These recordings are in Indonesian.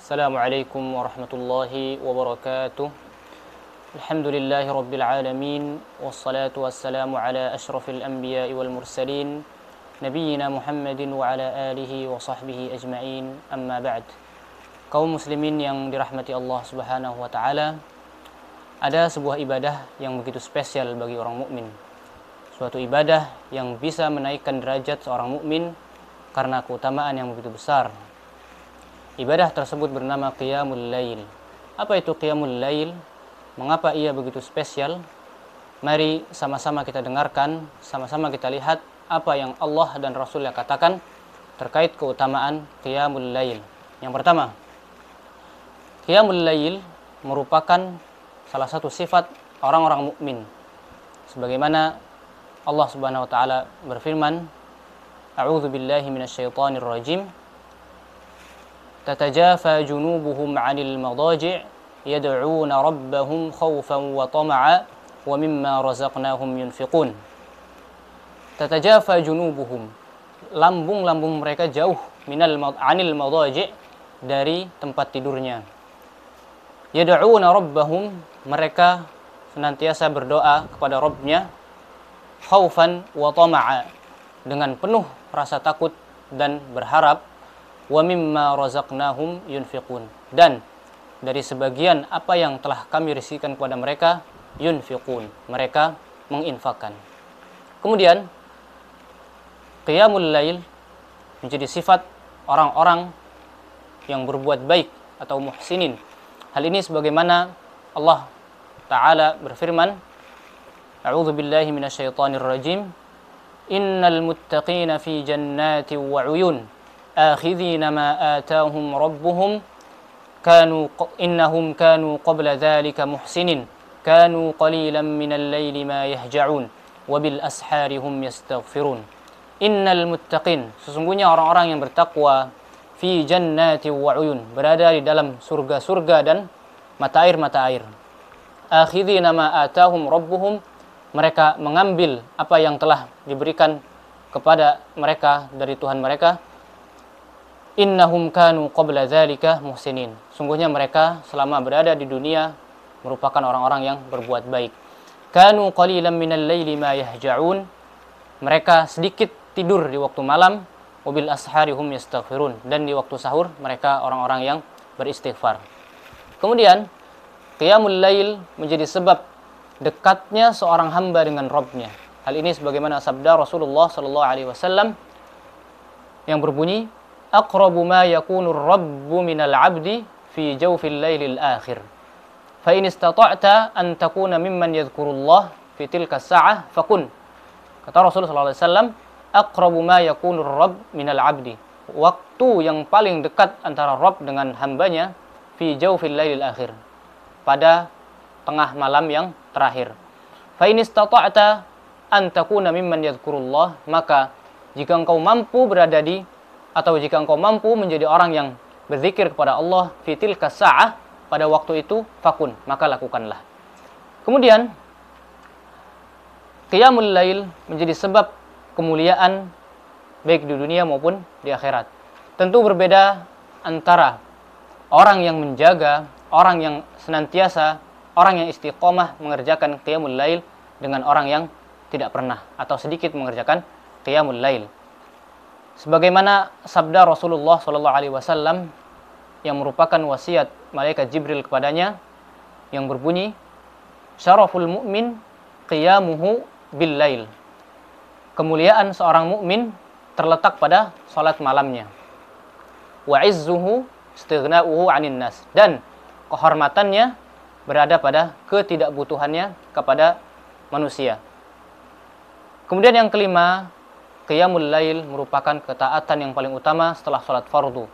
Assalamualaikum warahmatullahi wabarakatuh. Alhamdulillahi rabbil alamin. Wassalatu wassalamu ala ashrafil anbiya'i wal mursalin, nabiyyina Muhammadin wa ala alihi wa sahbihi ajma'in. Amma ba'd. Kaum muslimin yang dirahmati Allah Subhanahu wa taala, ada sebuah ibadah yang begitu spesial bagi orang mukmin. Suatu ibadah yang bisa menaikkan derajat seorang mukmin karena keutamaan yang begitu besar. Ibadah tersebut bernama Qiyamul Lail. Apa itu Qiyamul Lail? Mengapa ia begitu spesial? Mari sama-sama kita dengarkan, sama-sama kita lihat apa yang Allah dan Rasulnya katakan terkait keutamaan Qiyamul Lail. Yang pertama, Qiyamul Lail merupakan salah satu sifat orang-orang mukmin. Sebagaimana Allah Subhanahu wa taala berfirman, A'udzu billahi minasyaitonir rajim. تتجافى جنوبهم عن المضاجع يدعون ربهم خوفا وطمعا ومما رزقناهم ينفقون. تتجافى جنوبهم, lambung-lambung mereka jauh anil madaji', dari tempat tidurnya. Yad'una rabbahum, mereka senantiasa berdoa kepada Rabbnya, khaufan wa tama'a, dengan penuh rasa takut dan berharap. Wa mimma razaqnahum yunfiqun, dan dari sebagian apa yang telah kami rizkikan kepada mereka, yunfiqun, mereka menginfakkan. Kemudian Qiyamul Lail menjadi sifat orang-orang yang berbuat baik atau muhsinin. Hal ini sebagaimana Allah Ta'ala berfirman, A'udzu billahi minasyaitonir rajim. Innal muttaqina fi jannatin wa 'uyun آخذين ما آتاهم ربهم إنهم كانوا قبل ذلك محسنين كانوا قليلا من الليل ما يهجعون وبالأسحار هم يستغفرون. Innal muttaqin, sesungguhnya orang-orang yang bertakwa, fi jannati wa uyun, berada di dalam surga-surga dan mata air. Akhidhina ma atahum rabbuhum, mereka mengambil apa yang telah diberikan kepada mereka dari Tuhan mereka. Innahum kanu qabla dzalika muhsinin, sungguhnya mereka selama berada di dunia merupakan orang-orang yang berbuat baik. Kanu qalilan minal laili ma yahja'un, mereka sedikit tidur di waktu malam. Wabil ashari hum yastaghfirun, dan di waktu sahur mereka orang-orang yang beristighfar. Kemudian Qiyamul Lail menjadi sebab dekatnya seorang hamba dengan Rabbnya. Hal ini sebagaimana sabda Rasulullah sallallahu alaihi wasallam yang berbunyi, aqrabu ma yakunu ar-rabbu minal 'abdi fi jawfil lailil akhir. Fa in istata'ta an takuna mimman yadhkurullah fi tilka as-sa'ah fakun. Kata Rasulullah sallallahu alaihi wasallam, aqrabu ma yakunu ar-rabb minal 'abdi. Waktu yang paling dekat antara Rabb dengan hambanya, fi jawfil lailil akhir, pada tengah malam yang terakhir. Fa in istata'ta an takuna mimman yadhkurullah, maka jika engkau mampu jika engkau mampu menjadi orang yang berzikir kepada Allah fi tilka sa'ah, pada waktu itu, fakun, maka lakukanlah. Kemudian Qiyamul Lail menjadi sebab kemuliaan baik di dunia maupun di akhirat. Tentu berbeda antara orang yang menjaga, orang yang senantiasa, orang yang istiqomah mengerjakan Qiyamul Lail dengan orang yang tidak pernah atau sedikit mengerjakan Qiyamul Lail. Sebagaimana sabda Rasulullah sallallahu alaihi wasallam yang merupakan wasiat malaikat Jibril kepadanya yang berbunyi, syaraful mu'min qiyamuhu bil lail. Kemuliaan seorang mukmin terletak pada salat malamnya. Wa izzuhu istighna'uhu 'anil nas, dan kehormatannya berada pada ketidakbutuhannya kepada manusia. Kemudian yang kelima, Qiyamul Lail merupakan ketaatan yang paling utama setelah salat fardu.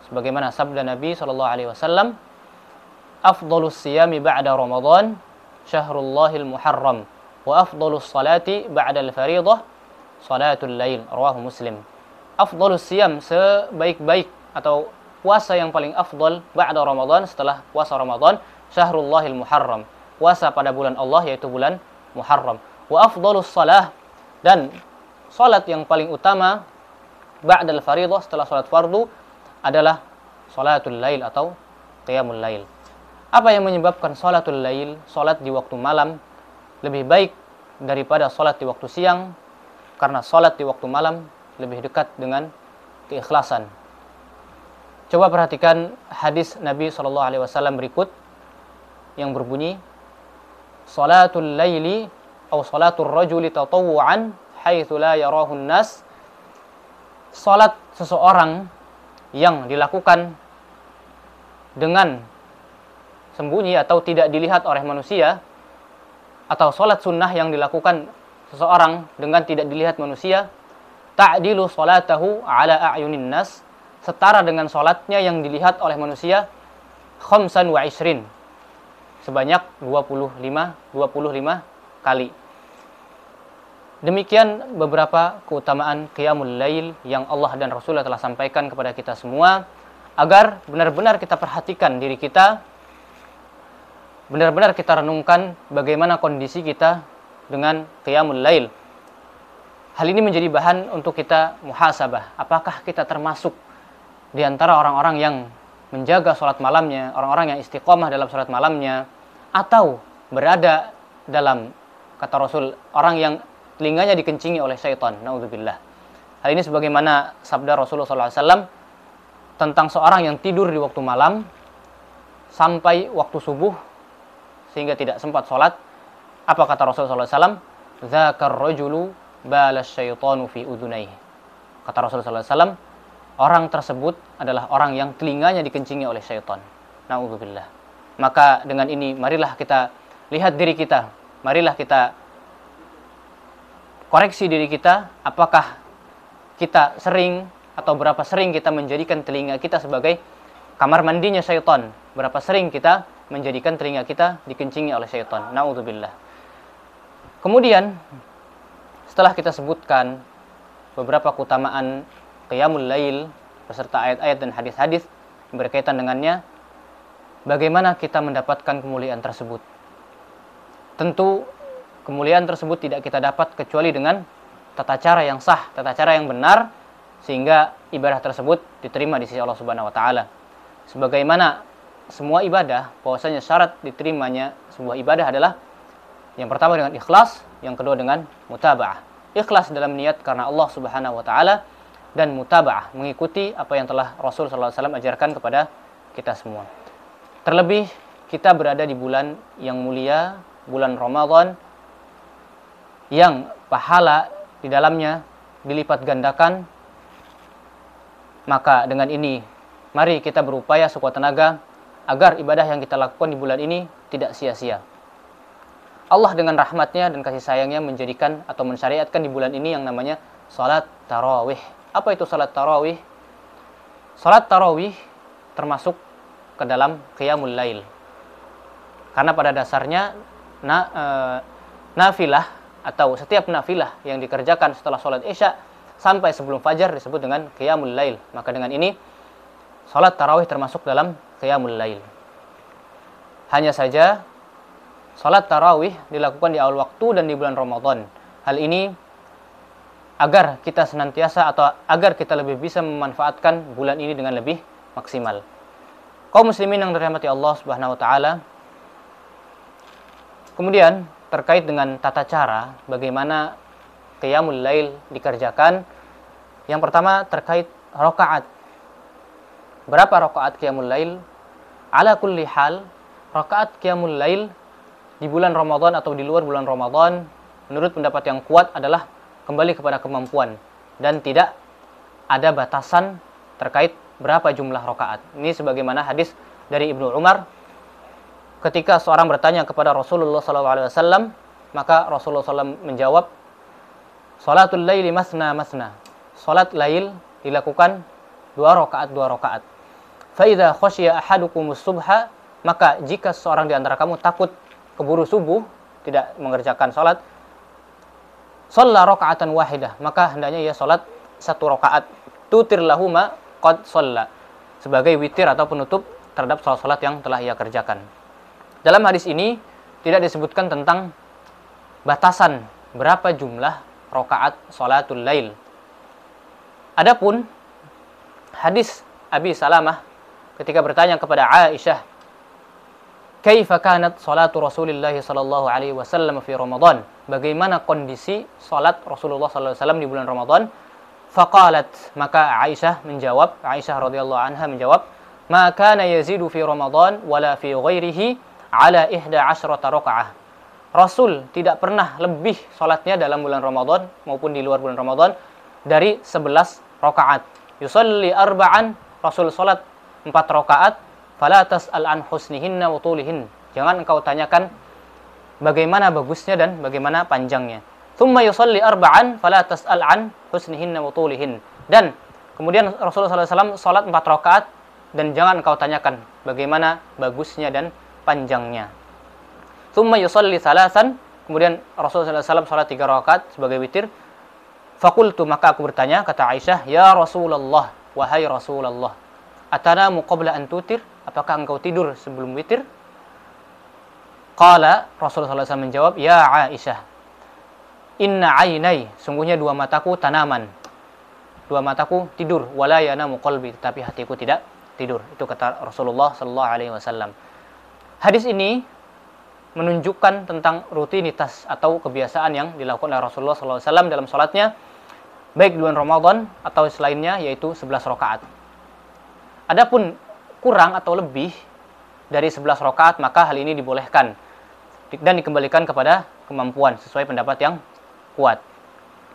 Sebagaimana sabda Nabi sallallahu alaihi wasallam, afdhalus siyami ba'da Ramadan syahrullahil muharram wa afdhalus salati ba'da al-fariidah salatul lail, rawahu Muslim. Afdhalus siyam, sebaik-baik atau puasa yang paling afdal ba'da Ramadan, setelah puasa Ramadan, syahrullahil muharram, puasa pada bulan Allah yaitu bulan Muharram. Wa afdhalus salah, dan salat yang paling utama ba'dal fariidah, setelah salat fardu, adalah salatul lail atau qiyamul lail. Apa yang menyebabkan salatul lail, salat di waktu malam, lebih baik daripada salat di waktu siang? Karena salat di waktu malam lebih dekat dengan keikhlasan. Coba perhatikan hadis Nabi SAW berikut yang berbunyi, salatul laili atau salatul rajuli tatawu'an haitsu la yarahun nas. Salat seseorang yang dilakukan dengan sembunyi atau tidak dilihat oleh manusia, atau salat sunnah yang dilakukan seseorang dengan tidak dilihat manusia, ta'dilu salatahu ala a'yunin nas, setara dengan salatnya yang dilihat oleh manusia, 25, sebanyak 25 kali. Demikian beberapa keutamaan qiyamul lail yang Allah dan Rasulullah telah sampaikan kepada kita semua, agar benar-benar kita perhatikan diri kita, benar-benar kita renungkan bagaimana kondisi kita dengan qiyamul lail. Hal ini menjadi bahan untuk kita muhasabah. Apakah kita termasuk di antara orang-orang yang menjaga sholat malamnya, orang-orang yang istiqomah dalam sholat malamnya, atau berada dalam, kata Rasul, orang yang telinganya dikencingi oleh syaitan, naudzubillah. Hal ini sebagaimana sabda Rasulullah SAW tentang seorang yang tidur di waktu malam sampai waktu subuh sehingga tidak sempat sholat. Apa kata Rasulullah SAW? Dzakar rajulu balas syaitanu fi udhunaihi. Kata Rasulullah SAW, orang tersebut adalah orang yang telinganya dikencingi oleh syaitan, naudzubillah. Maka dengan ini marilah kita lihat diri kita, marilah kita koreksi diri kita, apakah kita sering atau berapa sering kita menjadikan telinga kita sebagai kamar mandinya syaitan, berapa sering kita menjadikan telinga kita dikencingi oleh syaitan, naudzubillah. Kemudian setelah kita sebutkan beberapa keutamaan qiyamul lail beserta ayat-ayat dan hadis-hadis yang berkaitan dengannya, bagaimana kita mendapatkan kemuliaan tersebut? Tentu kemuliaan tersebut tidak kita dapat kecuali dengan tata cara yang sah, tata cara yang benar, sehingga ibadah tersebut diterima di sisi Allah Subhanahu wa taala. Sebagaimana semua ibadah, bahwasanya syarat diterimanya sebuah ibadah adalah yang pertama dengan ikhlas, yang kedua dengan mutaba'ah. Ikhlas dalam niat karena Allah Subhanahu wa taala, dan mutaba'ah mengikuti apa yang telah Rasul sallallahu alaihi wasallam ajarkan kepada kita semua. Terlebih kita berada di bulan yang mulia, bulan Ramadan, yang pahala di dalamnya dilipat gandakan. Maka dengan ini mari kita berupaya sekuat tenaga agar ibadah yang kita lakukan di bulan ini tidak sia-sia. Allah dengan rahmatnya dan kasih sayangnya menjadikan atau mensyariatkan di bulan ini yang namanya salat tarawih. Apa itu salat tarawih? Salat tarawih termasuk ke dalam qiyamul lail. Karena pada dasarnya nafilah atau setiap nafilah yang dikerjakan setelah sholat isya sampai sebelum fajar disebut dengan qiyamul lail. Maka dengan ini sholat tarawih termasuk dalam qiyamul lail. Hanya saja sholat tarawih dilakukan di awal waktu dan di bulan Ramadan. Hal ini agar kita senantiasa atau agar kita lebih bisa memanfaatkan bulan ini dengan lebih maksimal. Kaum muslimin yang dirahmati Allah Subhanahu wa taala, kemudian terkait dengan tata cara bagaimana qiyamul lail dikerjakan. Yang pertama terkait rakaat. Berapa rakaat qiyamul lail? Ala kulli hal, rakaat qiyamul lail di bulan Ramadan atau di luar bulan Ramadan menurut pendapat yang kuat adalah kembali kepada kemampuan dan tidak ada batasan terkait berapa jumlah rakaat. Ini sebagaimana hadis dari Ibnu Umar ketika seorang bertanya kepada Rasulullah SAW, maka Rasulullah SAW menjawab, salatul laili masna masna. Salat lail dilakukan 2 rakaat. Fa idza khasyiya ahadukumus subha, maka jika seorang di antara kamu takut keburu subuh, tidak mengerjakan salat, shalla rakaatan wahidah, maka hendaknya ia salat 1 rakaat, tutir lahuma qad shalla, sebagai witir atau penutup terhadap salat-salat yang telah ia kerjakan. Dalam hadis ini tidak disebutkan tentang batasan berapa jumlah rakaat salatul lail. Adapun hadis Abi Salamah ketika bertanya kepada Aisyah, "Kaifa kanat salatu Rasulillah sallallahu alaihi wasallam fi Ramadan?" Bagaimana kondisi salat Rasulullah sallallahu alaihi wasallam di bulan Ramadan? Faqalat, maka Aisyah radhiyallahu anha menjawab, "Ma kana yazidu fi Ramadan wala fi ghairihi ala 11 rakaah." Rasul tidak pernah lebih salatnya dalam bulan Ramadan maupun di luar bulan Ramadan dari 11 rakaat. Yusalli arba'an, Rasul salat 4 rakaat, fala tas'al an husnihinna wa tulihin. Jangan engkau tanyakan bagaimana bagusnya dan bagaimana panjangnya. Thumma yusalli arba'an, fala tas'al an husnihinna wa tulihin. Dan kemudian Rasulullah SAW salat 4 rakaat dan jangan engkau tanyakan bagaimana bagusnya dan panjangnya. Thumma yusalli salasan, kemudian Rasulullah SAW salat 3 rakaat sebagai witir. Fakultu, maka aku bertanya, kata Aisyah, "Ya Rasulullah, wahai Rasulullah, atanamu qabla an tutir?" Apakah engkau tidur sebelum witir? Qala, Rasulullah SAW menjawab, "Ya Aisyah, inna ainai, sungguhnya 2 mataku tanaman. 2 mataku tidur, wala yanamu qalbi, tetapi hatiku tidak tidur." Itu kata Rasulullah SAW. Hadis ini menunjukkan tentang rutinitas atau kebiasaan yang dilakukan oleh Rasulullah SAW dalam sholatnya, baik di bulan Ramadan atau selainnya, yaitu 11 rakaat. Adapun kurang atau lebih dari 11 rakaat, maka hal ini dibolehkan dan dikembalikan kepada kemampuan sesuai pendapat yang kuat.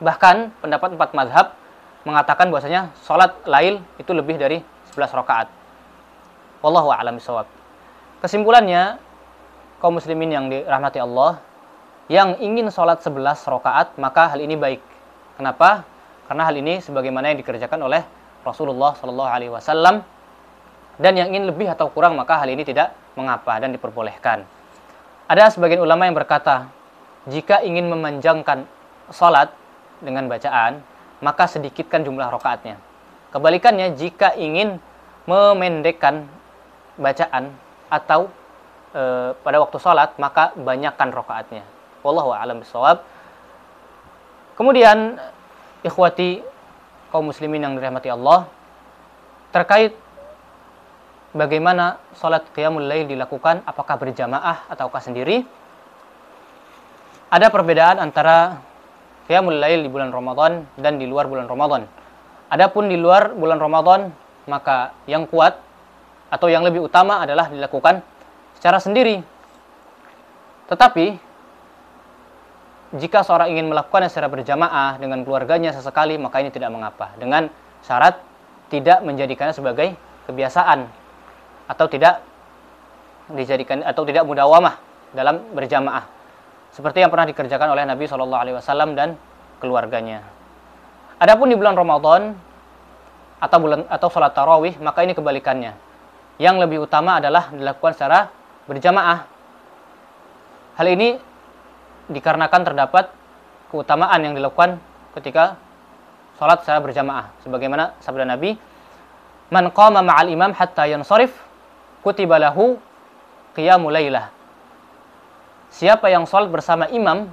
Bahkan pendapat 4 mazhab mengatakan bahwasanya sholat lail itu lebih dari 11 rakaat. Wallahu a'lam bishawab. Kesimpulannya, kaum muslimin yang dirahmati Allah, yang ingin sholat 11 rakaat, maka hal ini baik. Kenapa? Karena hal ini sebagaimana yang dikerjakan oleh Rasulullah SAW. Dan yang ingin lebih atau kurang, maka hal ini tidak mengapa dan diperbolehkan. Ada sebagian ulama yang berkata, jika ingin memanjangkan sholat dengan bacaan, maka sedikitkan jumlah rakaatnya. Kebalikannya, jika ingin memendekkan bacaan atau pada waktu sholat, maka banyakkan rakaatnya. Wallahu a'lam bishawab. Kemudian, ikhwati kaum muslimin yang dirahmati Allah, terkait bagaimana sholat qiyamul lail dilakukan, apakah berjamaah ataukah sendiri? Ada perbedaan antara qiyamul lail di bulan Ramadan dan di luar bulan Ramadan. Adapun di luar bulan Ramadan, maka yang kuat atau yang lebih utama adalah dilakukan secara sendiri. Tetapi jika seorang ingin melakukannya secara berjamaah dengan keluarganya sesekali, maka ini tidak mengapa, dengan syarat tidak menjadikannya sebagai kebiasaan atau tidak dijadikan atau tidak mudawamah dalam berjamaah, seperti yang pernah dikerjakan oleh Nabi SAW dan keluarganya. Adapun di bulan Ramadan atau salat tarawih, maka ini kebalikannya. Yang lebih utama adalah dilakukan secara berjamaah. Hal ini dikarenakan terdapat keutamaan yang dilakukan ketika salat secara berjamaah, sebagaimana sabda Nabi, "Man qama ma'al imam hatta yansharif, kutiba lahu qiyamul lailah." Siapa yang salat bersama imam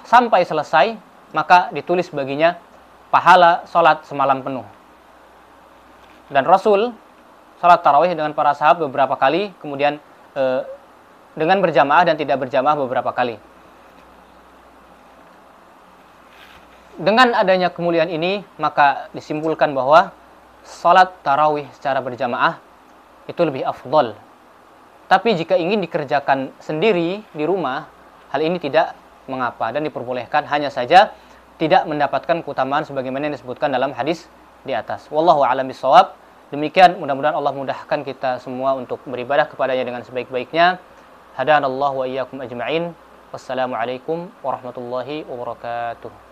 sampai selesai, maka ditulis baginya pahala salat semalam penuh. Dan Rasul salat tarawih dengan para sahabat beberapa kali, kemudian dengan berjamaah dan tidak berjamaah beberapa kali. Dengan adanya kemuliaan ini, maka disimpulkan bahwa salat tarawih secara berjamaah itu lebih afdol. Tapi jika ingin dikerjakan sendiri di rumah, hal ini tidak mengapa dan diperbolehkan, hanya saja tidak mendapatkan keutamaan sebagaimana yang disebutkan dalam hadis di atas. Wallahu a'lam bishawab. Demikian, mudah-mudahan Allah mudahkan kita semua untuk beribadah kepadanya dengan sebaik-baiknya. Hadanallahu wa iyyakum ajma'in. Wassalamualaikum warahmatullahi wabarakatuh.